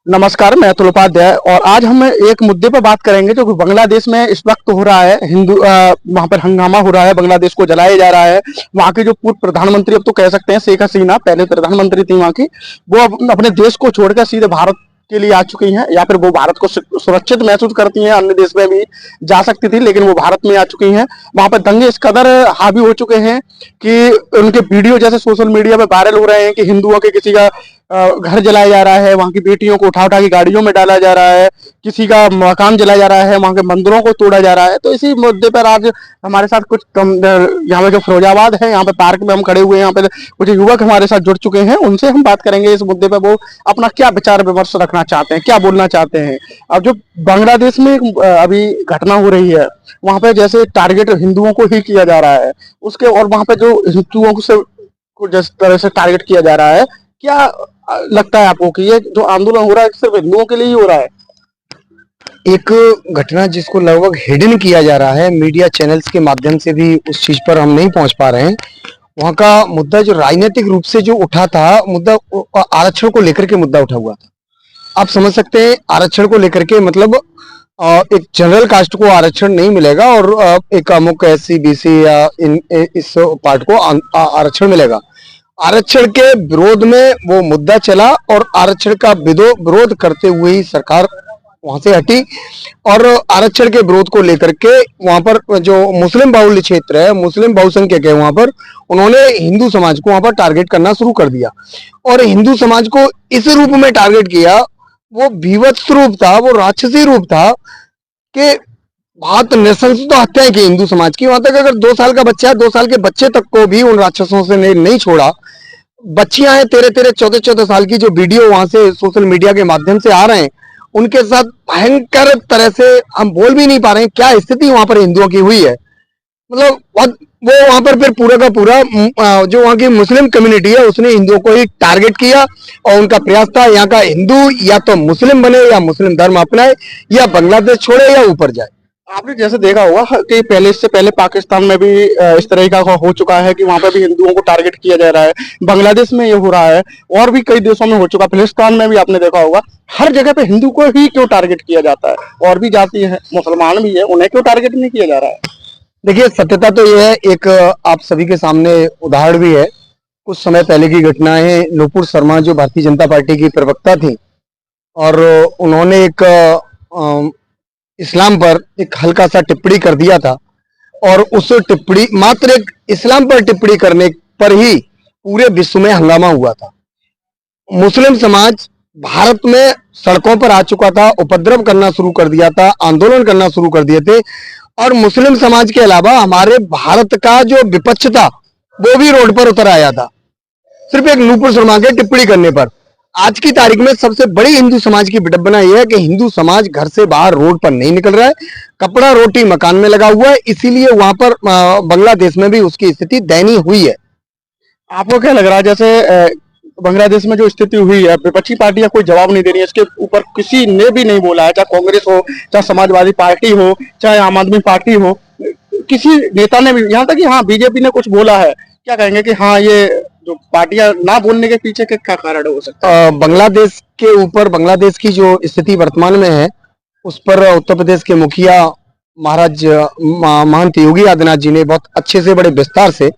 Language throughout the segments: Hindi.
नमस्कार, मैं अतुल उपाध्याय और आज हम एक मुद्दे पर बात करेंगे जो कि बांग्लादेश में इस वक्त हो रहा है। वहां पर हंगामा हो रहा है, बांग्लादेश को जलाया जा रहा है। वहां की जो पूर्व प्रधानमंत्री, अब तो कह सकते हैं शेख हसीना, पहले प्रधानमंत्री थी वहां की, वो अब अपने देश को छोड़कर सीधे भारत के लिए आ चुकी हैं, या फिर वो भारत को सुरक्षित महसूस करती हैं। अन्य देश में भी जा सकती थी लेकिन वो भारत में आ चुकी हैं। वहां पर दंगे इस कदर हावी हो चुके हैं कि उनके वीडियो जैसे सोशल मीडिया पे वायरल हो रहे हैं कि हिंदुओं के किसी का घर जलाया जा रहा है, वहां की बेटियों को उठा उठा के गाड़ियों में डाला जा रहा है, किसी का मकान जलाया जा रहा है, वहां के मंदिरों को तोड़ा जा रहा है। तो इसी मुद्दे पर आज हमारे साथ कुछ यहाँ पे जो फिरोजाबाद है, यहाँ पे पार्क में हम खड़े हुए हैं, यहाँ पे कुछ युवक हमारे साथ जुड़ चुके हैं। उनसे हम बात करेंगे इस मुद्दे पर, वो अपना क्या विचार विमर्श रखना चाहते हैं, क्या बोलना चाहते हैं। अब जो बांग्लादेश में अभी घटना हो रही है, वहां पे जैसे टारगेट हिंदुओं को ही किया जा रहा है, उसके और वहां पे जो हिंदुओं से को जिस तरह से टारगेट किया जा रहा है, क्या लगता है आपको कि ये जो आंदोलन हो रहा है सिर्फ हिंदुओं के लिए ही हो रहा है? एक घटना जिसको लगभग हिडन किया जा रहा है, मीडिया चैनल्स के माध्यम से भी उस चीज पर हम नहीं पहुंच पा रहे हैं। वहां का मुद्दा जो राजनीतिक रूप से जो उठा था, मुद्दा आरक्षण को लेकर के मुद्दा उठा हुआ था। आप समझ सकते हैं, आरक्षण को लेकर के मतलब एक जनरल कास्ट को आरक्षण नहीं मिलेगा और एक अमुक एससी बीसी या इस पार्ट को आरक्षण मिलेगा। आरक्षण के विरोध में वो मुद्दा चला और आरक्षण का विरोध करते हुए ही सरकार वहां से हटी और आरक्षण के विरोध को लेकर के वहां पर जो मुस्लिम बाहुल्य क्षेत्र है, मुस्लिम बहुसंख्यक है, वहां पर उन्होंने हिंदू समाज को वहां पर टारगेट करना शुरू कर दिया और हिंदू समाज को इस रूप में टारगेट किया। वो भीभत्स रूप था, वो राक्षसी रूप था कि बहुत नृशंस तो हत्याएं की हिंदू समाज की। वहां तक अगर 2 साल का बच्चा है, 2 साल के बच्चे तक को भी उन राक्षसों से नहीं छोड़ा। बच्चियां हैं 13-13, 14-14 साल की, जो वीडियो वहां से सोशल मीडिया के माध्यम से आ रहे हैं, उनके साथ भयंकर तरह से हम बोल भी नहीं पा रहे हैं क्या स्थिति वहां पर हिंदुओं की हुई है। मतलब वो वहां पर फिर पूरा का पूरा जो वहां की मुस्लिम कम्युनिटी है उसने हिंदुओं को ही टारगेट किया और उनका प्रयास था यहाँ का हिंदू या तो मुस्लिम बने या मुस्लिम धर्म अपनाए या बांग्लादेश छोड़े या ऊपर जाए। आपने जैसे देखा होगा कि पहले, इससे पहले पाकिस्तान में भी इस तरह का हो चुका है कि वहां पे भी हिंदुओं को टारगेट किया जा रहा है। बांग्लादेश में ये हो रहा है और भी कई देशों में हो चुका, फिलिस्तीन में भी आपने देखा होगा। हर जगह पे हिंदू को ही क्यों टारगेट किया जाता है? और भी जाति है, मुसलमान भी है, उन्हें क्यों टारगेट नहीं किया जा रहा है? देखिए, सत्यता तो यह है, एक आप सभी के सामने उदाहरण भी है। कुछ समय पहले की घटना है, नुपुर शर्मा जो भारतीय जनता पार्टी की प्रवक्ता थी और उन्होंने एक इस्लाम पर एक हल्का सा टिप्पणी कर दिया था और उस टिप्पणी, मात्र एक इस्लाम पर टिप्पणी करने पर ही पूरे विश्व में हंगामा हुआ था। मुस्लिम समाज भारत में सड़कों पर आ चुका था, उपद्रव करना शुरू कर दिया था, आंदोलन करना शुरू कर दिए थे और मुस्लिम समाज के अलावा हमारे भारत का जो विपक्ष था वो भी रोड पर उतर आया था, सिर्फ एक नुपुर शर्मा के टिप्पणी करने पर। आज की तारीख में सबसे बड़ी हिंदू समाज की विडंबना यह है कि हिंदू समाज घर से बाहर रोड पर नहीं निकल रहा है, कपड़ा रोटी मकान में लगा हुआ है। इसीलिए वहां पर बांग्लादेश में भी उसकी स्थिति दयनीय हुई है। आपको क्या लग रहा है, जैसे बांग्लादेश में जो स्थिति हुई है, विपक्षी पार्टियां कोई जवाब नहीं दे रही है, इसके ऊपर किसी ने भी नहीं बोला है, चाहे कांग्रेस हो, चाहे समाजवादी पार्टी हो, चाहे आम आदमी पार्टी हो, किसी नेता ने भी, यहाँ तक कि हाँ बीजेपी ने कुछ बोला है? क्या कहेंगे कि हाँ ये जो पार्टियां ना बोलने के पीछे के क्या कारण हो सकता है? बांग्लादेश के ऊपर, बांग्लादेश की जो स्थिति वर्तमान में है उस पर उत्तर प्रदेश के मुखिया महाराज महंत योगी आदित्यनाथ जी ने बहुत अच्छे से, बड़े विस्तार से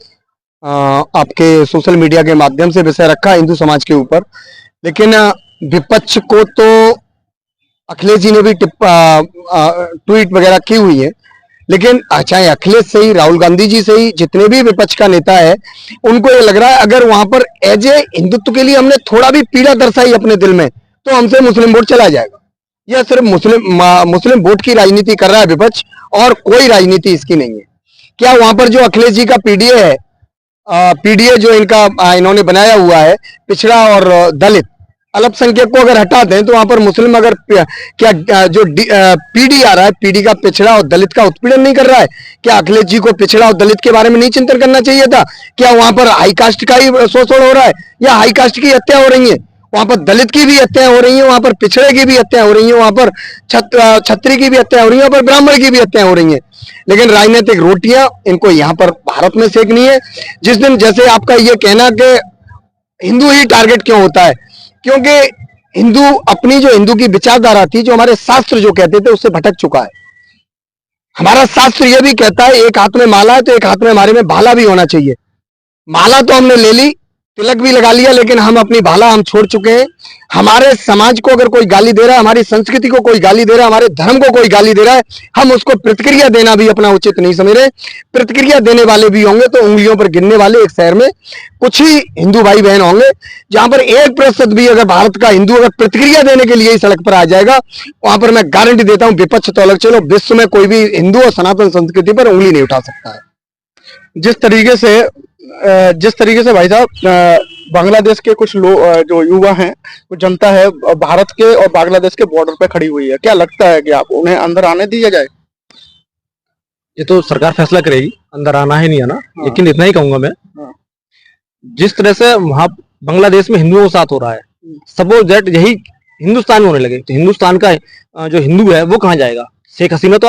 आपके सोशल मीडिया के माध्यम से विषय रखा हिंदू समाज के ऊपर। लेकिन विपक्ष को तो अखिलेश जी ने भी ट्वीट वगैरह की हुई है, लेकिन चाहे अखिलेश से ही, राहुल गांधी जी से ही, जितने भी विपक्ष का नेता है, उनको ये लग रहा है अगर वहां पर एज ए हिंदुत्व के लिए हमने थोड़ा भी पीड़ा दर्शाई अपने दिल में तो हमसे मुस्लिम वोट चला जाएगा। यह सिर्फ मुस्लिम वोट की राजनीति कर रहा है विपक्ष और कोई राजनीति इसकी नहीं है। क्या वहां पर जो अखिलेश जी का पीडीए है, पीडीए जो इन्होंने बनाया हुआ है, पिछड़ा और दलित अल्पसंख्यक को अगर हटा दें तो वहां पर मुस्लिम अगर क्या जो पीडी आ रहा है, पीडी का पिछड़ा और दलित का उत्पीड़न नहीं कर रहा है? क्या अखिलेश जी को पिछड़ा और दलित के बारे में नहीं चिंतन करना चाहिए था? क्या वहां पर हाई कास्ट का ही शोषण हो रहा है या हाई कास्ट की हत्या हो रही है? वहां पर दलित की भी हत्या हो रही है, वहां पर पिछड़े की भी हत्या हो रही है, वहां पर छत्री की भी हत्या हो रही है, वहां पर ब्राह्मण की भी हत्या हो रही है। लेकिन राजनीतिक रोटियां इनको यहाँ पर भारत में सेकनी है। जिस दिन, जैसे आपका ये कहना कि हिंदू ही टारगेट क्यों होता है, क्योंकि हिंदू अपनी जो हिंदू की विचारधारा थी, जो हमारे शास्त्र जो कहते थे, उससे भटक चुका है। हमारा शास्त्र ये भी कहता है एक हाथ में माला है तो एक हाथ में हमारे में भाला भी होना चाहिए। माला तो हमने ले ली, तिलक भी लगा लिया, लेकिन हम अपनी भाला हम छोड़ चुके हैं। हमारे समाज को अगर कोई गाली दे रहा है, हमारी संस्कृति को कोई गाली दे रहा है, हमारे धर्म को कोई गाली दे रहा है, हम उसको प्रतिक्रिया देना भी अपना उचित नहीं समझ रहे। प्रतिक्रिया देने वाले भी होंगे तो उंगलियों पर गिनने वाले एक शहर में कुछ ही हिंदू भाई बहन होंगे, जहां पर 1% भी अगर भारत का हिंदू अगर प्रतिक्रिया देने के लिए ही सड़क पर आ जाएगा, वहां पर मैं गारंटी देता हूं विपक्ष तो अलग चलो, विश्व में कोई भी हिंदू और सनातन संस्कृति पर उंगली नहीं उठा सकता है। जिस तरीके से भाई साहब बांग्लादेश के कुछ लोग जो युवा हैं, कुछ जनता है, भारत के और बांग्लादेश के बॉर्डर पे खड़ी हुई है, क्या लगता है कि आप उन्हें अंदर आने दिया जाए? ये तो सरकार फैसला करेगी अंदर आना है नहीं आना। लेकिन इतना ही कहूंगा मैं, जिस तरह से वहां बांग्लादेश में हिंदुओं के साथ हो रहा है, सपोज दैट यही हिंदुस्तान में होने लगे तो हिंदुस्तान का जो हिंदू है वो कहाँ जाएगा? शेख हसीना तो